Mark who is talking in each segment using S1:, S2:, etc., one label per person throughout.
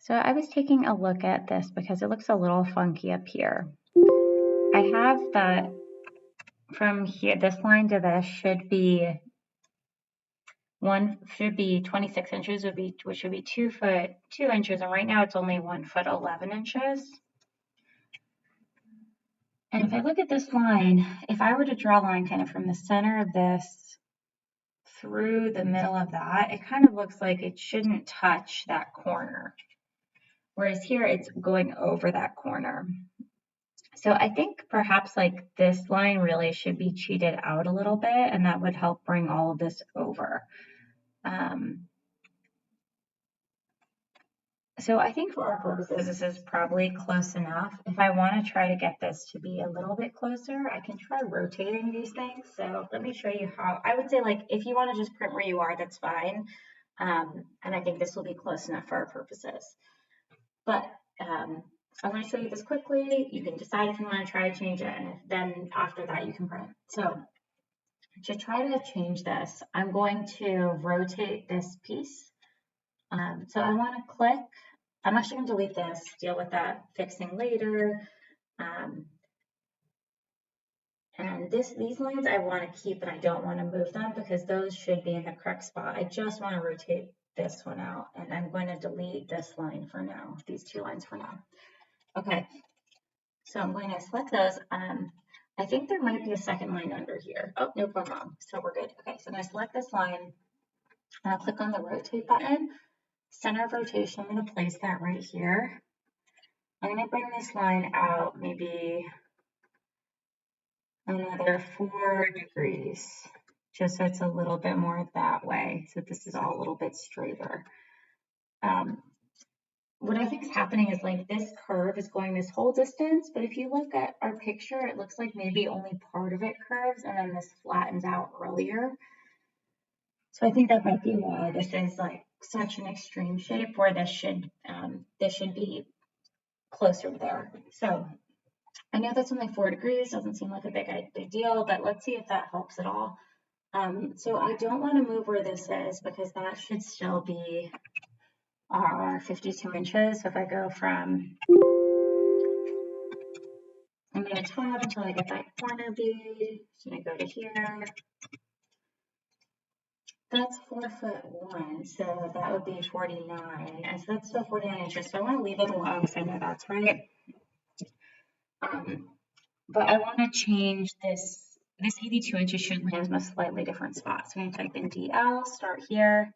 S1: So I was taking a look at this because it looks a little funky up here. I have that from here, this line to this should be 26 inches, which should be 2 foot 2 inches, and right now it's only 1 foot 11 inches. And if I look at this line, if I were to draw a line kind of from the center of this through the middle of that, it kind of looks like it shouldn't touch that corner. Whereas here it's going over that corner. So I think perhaps like this line really should be cheated out a little bit, and that would help bring all of this over. So I think for our purposes, this is probably close enough. If I want to try to get this to be a little bit closer, I can try rotating these things. So let me show you how. I would say, like, if you want to just print where you are, that's fine. And I think this will be close enough for our purposes. But I'm going to show you this quickly. You can decide if you want to try to change it, and then after that you can print. So to try to change this, I'm going to rotate this piece. So I want to click. I'm actually going to delete this, deal with that fixing later. And these lines I want to keep, and I don't want to move them because those should be in the correct spot. I just want to rotate this one out, and I'm going to delete this line for now, these two lines for now. Okay, so I'm going to select those. I think there might be a second line under here. Oh, nope, I'm wrong. So we're good. Okay, so I'm going to select this line, and I'll click on the rotate button. Center of rotation, I'm going to place that right here. I'm going to bring this line out maybe another 4 degrees, just so it's a little bit more that way. So this is all a little bit straighter. What I think is happening is like this curve is going this whole distance, but if you look at our picture, it looks like maybe only part of it curves and then this flattens out earlier. So I think that might be why this is like such an extreme shape, where this should be closer there. So I know that's only 4 degrees, doesn't seem like a big deal, but let's see if that helps at all. So I don't want to move where this is because that should still be our 52 inches. So if I go from, I'm going to tab until I get that corner bead. So I'm going to go to here. That's 4 foot 1, so that would be 49, and so that's still 49 inches. So I want to leave it alone because I know that's right. But I want to change this. This 82 inches should land in a slightly different spot. So I'm going to type in DL, start here,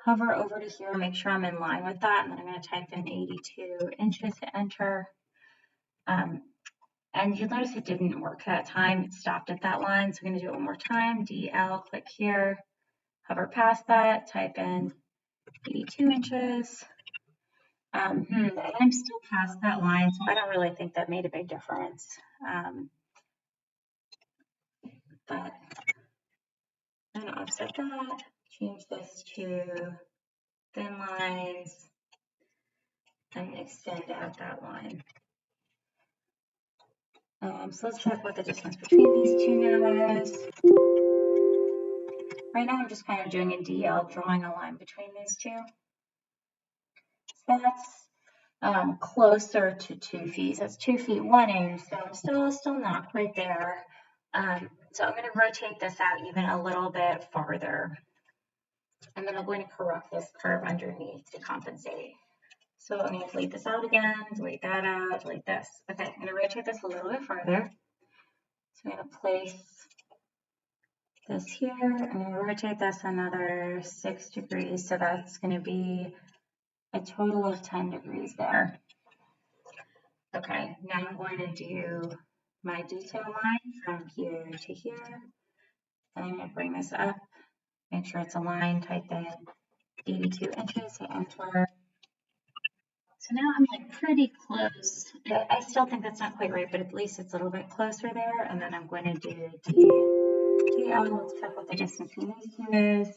S1: hover over to here, make sure I'm in line with that, and then I'm going to type in 82 inches to enter. And you'll notice it didn't work that time. It stopped at that line. So I'm going to do it one more time. DL, click here, hover past that, type in 82 inches. I'm still past that line, so I don't really think that made a big difference. But I'm going to offset that, change this to thin lines, and extend out that line. So let's check what the distance between these two now is. Right now I'm just kind of doing a DL, drawing a line between these two. So that's closer to 2 feet. That's 2 feet 1 inch, so I'm still not quite there. So I'm going to rotate this out even a little bit farther. And then I'm going to correct this curve underneath to compensate. So I'm going to delete this out again, delete that out, delete this. Okay, I'm going to rotate this a little bit further. So I'm going to place this here. I'm going to rotate this another 6 degrees. So that's going to be a total of 10 degrees there. Okay, now I'm going to do my detail line from here to here. And I'm going to bring this up, make sure it's aligned, type in 82 inches, hit enter. So now I'm like pretty close. I still think that's not quite right, but at least it's a little bit closer there. And then I'm going to do DL. Let's check what the distance between these two is.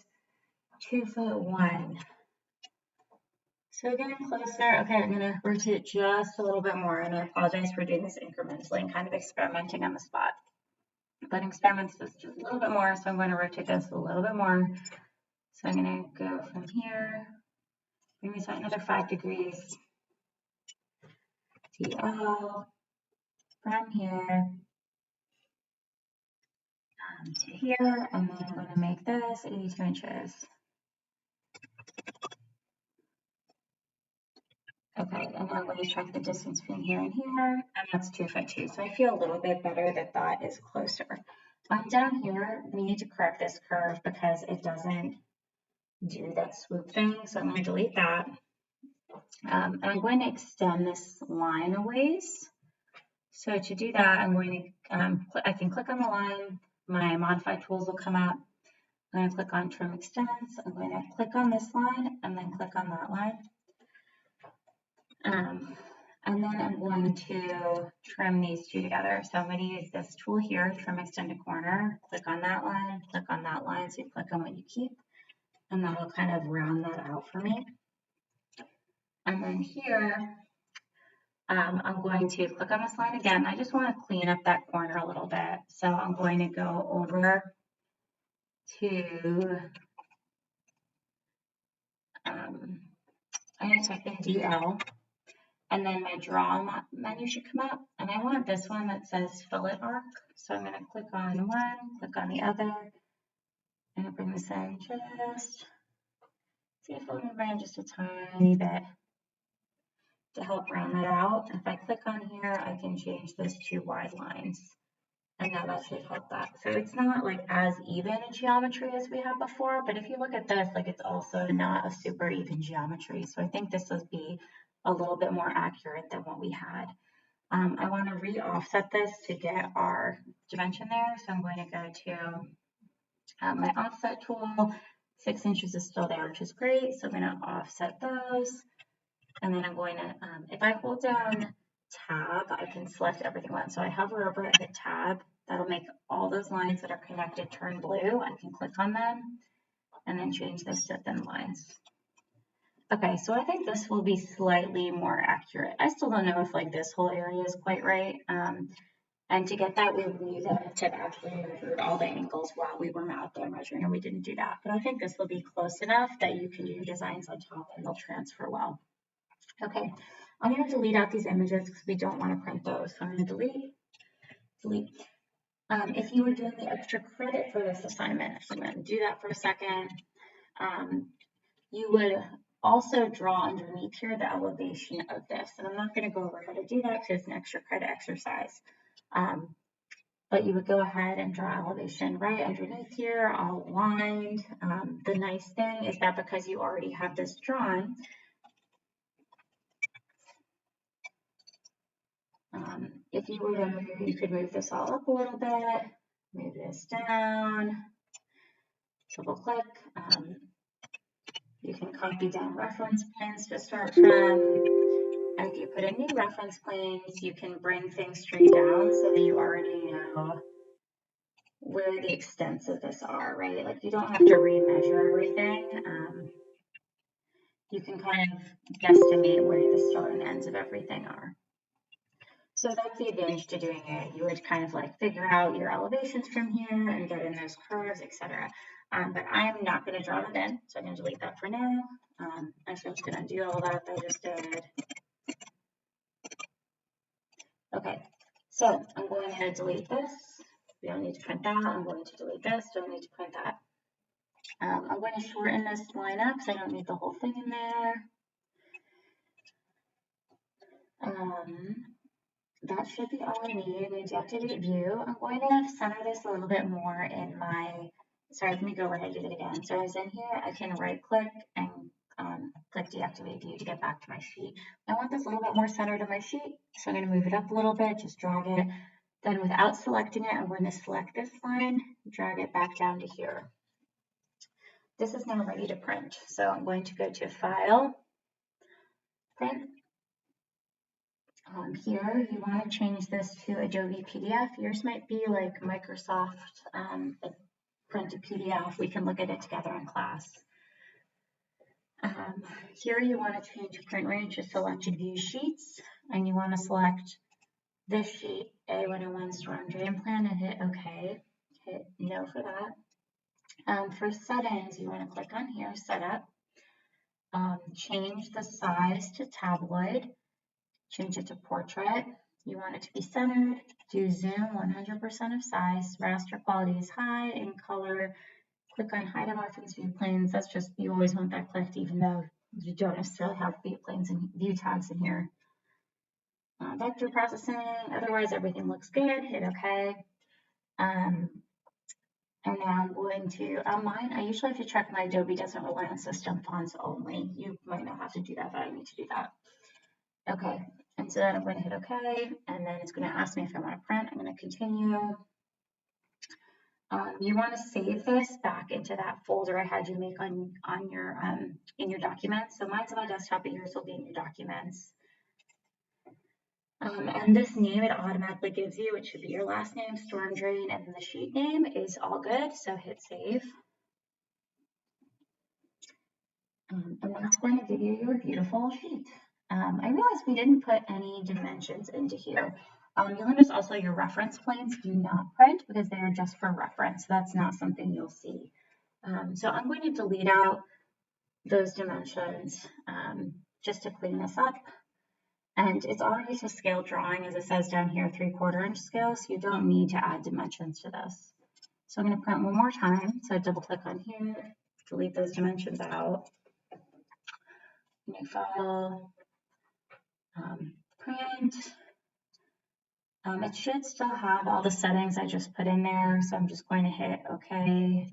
S1: 2 foot 1. So getting closer. Okay, I'm going to rotate just a little bit more. And I apologize for doing this incrementally and kind of experimenting on the spot. But experiments just a little bit more. So I'm going to rotate this a little bit more. So I'm going to go from here, Bring this out another 5 degrees. DL from here to here, and then I'm going to make this 82 inches. Okay, and I'm going to check the distance between here and here, and that's 2 foot 2. So I feel a little bit better that that is closer. Down here, we need to correct this curve because it doesn't do that swoop thing. So I'm going to delete that. And I'm going to extend this line a ways. So to do that, I'm going to, I can click on the line. My modify tools will come up. I'm going to click on trim extents. I'm going to click on this line and then click on that line. And then I'm going to trim these two together. So I'm going to use this tool here, trim extend to corner, click on that line, so you click on what you keep, and that'll kind of round that out for me. And then here, I'm going to click on this line again. I just want to clean up that corner a little bit. So I'm going to go over to, I'm going to type in DL. And then my draw menu should come up, and I want this one that says fillet arc. So I'm going to click on one, click on the other, and bring this in just, see if I can bring just a tiny bit to help round that out. If I click on here, I can change this to wide lines, and now that should help that. So it's not like as even in geometry as we had before, but if you look at this, like it's also not a super even geometry. So I think this would be a little bit more accurate than what we had. I want to re-offset this to get our dimension there. So I'm going to go to my offset tool. 6 inches is still there, which is great. So I'm going to offset those. And then I'm going to, if I hold down tab, I can select everything once. So I hover over it, hit tab. That'll make all those lines that are connected turn blue. I can click on them and then change this to thin lines. Okay, so I think this will be slightly more accurate. I still don't know if like this whole area is quite right. And to get that, we need to actually measure all the angles while we were out there measuring, and we didn't do that. But I think this will be close enough that you can do designs on top and they'll transfer well. Okay, I'm going to delete out these images because we don't want to print those. So I'm going to delete. If you were doing the extra credit for this assignment, so I'm going to do that for a second. You would also draw underneath here the elevation of this. And I'm not going to go over how to do that because it's an extra credit exercise. But you would go ahead and draw elevation right underneath here, all aligned. The nice thing is that because you already have this drawn, if you were to move, you could move this all up a little bit, move this down, double click. You can copy down reference planes to start from. And if you put in new reference planes, you can bring things straight down so that you already know where the extents of this are, right? Like you don't have to remeasure everything. You can kind of guesstimate where the start and ends of everything are. So that's the advantage to doing it. You would kind of like figure out your elevations from here and get in those curves, etc. But I'm not going to draw that in, so I'm going to delete that for now. Actually, I'm just going to do all that I just did. Okay, so I'm going to delete this. We don't need to print that. I'm going to delete this. Don't need to print that. I'm going to shorten this line up because I don't need the whole thing in there. That should be all I need. I'm going to deactivate view. I'm going to center this a little bit more in my, sorry, let me go ahead and do it again. So I was in here, I can right click and click deactivate view to get back to my sheet. I want this a little bit more centered on my sheet, so I'm going to move it up a little bit, just drag it. Then without selecting it, I'm going to select this line, drag it back down to here. This is now ready to print. So I'm going to go to File, Print. Here, you want to change this to Adobe PDF. Yours might be like Microsoft print a PDF. We can look at it together in class. Here, you want to change print range to selected view sheets, and you want to select this sheet, A101 Storm Drain Plan, and hit OK. Hit No for that. For settings, you want to click on here, Setup. change the size to tabloid, change it to portrait. You want it to be centered, do zoom 100% of size, raster quality is high, in color, click on hide and reference view planes. That's just, you always want that clicked even though you don't necessarily have view planes and view tags in here. Vector processing, otherwise everything looks good, hit OK. And now I'm going to, on mine, I usually have to check my Adobe doesn't rely on system fonts only. You might not have to do that, but I need to do that. Okay, and so then I'm going to hit OK, and then it's going to ask me if I want to print. I'm going to continue. You want to save this back into that folder I had you make on your in your documents. So mine's on my desktop, but yours will be in your documents. And this name it automatically gives you, it should be your last name, storm drain, and then the sheet name is all good. So hit save. And that's going to give you your beautiful sheet. I realized we didn't put any dimensions into here. You'll notice also your reference planes do not print because they are just for reference. That's not something you'll see. So I'm going to delete out those dimensions just to clean this up. And it's already to scale drawing, as it says down here, 3/4 inch scale, so you don't need to add dimensions to this. So I'm going to print one more time. So I double click on here, delete those dimensions out. New file, print. It should still have all the settings I just put in there, so I'm just going to hit OK,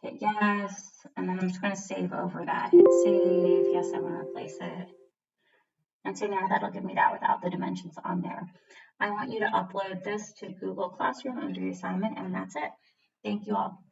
S1: hit yes, and then I'm just going to save over that. Hit save, yes, I want to replace it. And so now that'll give me that without the dimensions on there. I want you to upload this to Google Classroom under your assignment, and that's it. Thank you all.